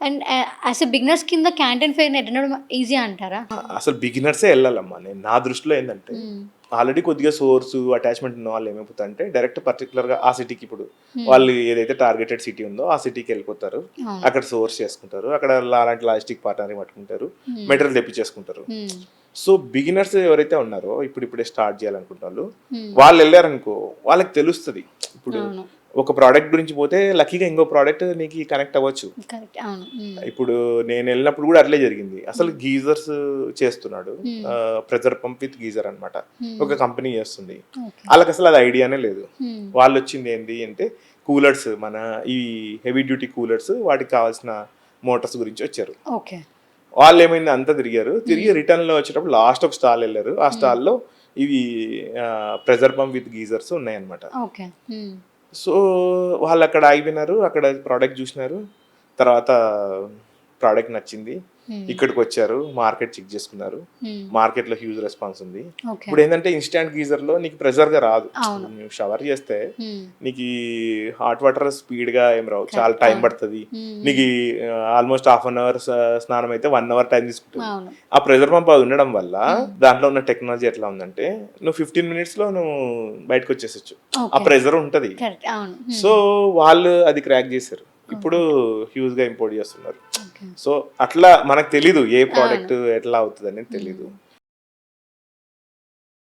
And as a beginners కింద canteen ఫెయిర్‌ని attend అవ్వడం easy అంటారా? అసలు బిగినర్సే వెళ్ళాలమ్మా. నేను నా దృష్టిలో ఏంటంటే ఆల్రెడీ కొద్దిగా సోర్స్ అటాచ్మెంట్ ఉన్న వాళ్ళు ఏమైపోతారంటే డైరెక్ట్ పర్టికులర్గా ఆ సిటీకి ఇప్పుడు వాళ్ళు ఏదైతే టార్గెటెడ్ సిటీ ఉందో ఆ సిటీకి వెళ్ళిపోతారు. అక్కడ సోర్స్ చేసుకుంటారు, అక్కడ అలాంటి లాజిస్టిక్ పార్ట్నర్ని పట్టుకుంటారు, మెటీరియల్ తెప్పించేసుకుంటారు. సో బిగినర్స్ ఎవరైతే ఉన్నారో ఇప్పుడే స్టార్ట్ చేయాలనుకుంటారు వాళ్ళు వెళ్ళారనుకో వాళ్ళకి తెలుస్తుంది. ఇప్పుడు ఒక ప్రోడక్ట్ గురించి పోతే లక్కీగా ఇంకో ప్రోడక్ట్ నీకు కనెక్ట్ అవ్వచ్చు. ఇప్పుడు నేను వెళ్ళినప్పుడు కూడా అట్లే జరిగింది. అసలు గీజర్స్ చేస్తున్నాడు, ప్రెజర్ పంప్ విత్ గీజర్ అనమాట, ఒక కంపెనీ చేస్తుంది. వాళ్ళకి అసలు అది ఐడియానే లేదు. వాళ్ళు వచ్చింది ఏంటి అంటే కూలర్స్, మన ఈ హెవీ డ్యూటీ కూలర్స్, వాటికి కావాల్సిన మోటార్స్ గురించి వచ్చారు. వాళ్ళు ఏమైంది అంతా తిరిగి రిటర్న్ లో వచ్చేటప్పుడు లాస్ట్ ఒక స్టాల్ వెళ్ళారు. ఆ స్టాల్లో ఇవి ప్రెజర్ పంప్ విత్ గీజర్స్ ఉన్నాయన్నమాట. సో వాళ్ళు అక్కడ ఆగిపోయినారు, అక్కడ ప్రోడక్ట్ చూసినారు, తర్వాత ప్రోడక్ట్ నచ్చింది, ఇక్కడికి వచ్చారు, మార్కెట్ చెక్ చేసుకున్నారు. మార్కెట్ లో హ్యూజ్ రెస్పాన్స్ ఉంది. ఇప్పుడు ఏంటంటే ఇన్స్టాంట్ గీజర్ లో నీకు ప్రెజర్ గా రాదు. నువ్వు షవర్ చేస్తే నీకు హాట్ వాటర్ స్పీడ్ గా ఏం రావు, చాలా టైం పడుతుంది. నీకు ఆల్మోస్ట్ హాఫ్ అన్ అవర్ స్నానం అయితే 1 అవర్ టైం తీసుకుంటుంది. ఆ ప్రెజర్ పంప్ అది ఉండడం వల్ల దాంట్లో ఉన్న టెక్నాలజీ ఎట్లా ఉందంటే నువ్వు 15 minutes లో నువ్వు బయటకు వచ్చేసచ్చు. ఆ ప్రెజర్ ఉంటది. సో వాళ్ళు అది క్రాక్ చేశారు, ఇప్పుడు హ్యూజ్ గా ఇంపోర్ట్ చేస్తున్నారు. సో అట్లా మనకు తెలీదు ఏ ప్రోడక్ట్ ఎట్లా అవుతుంది అనేది తెలీదు.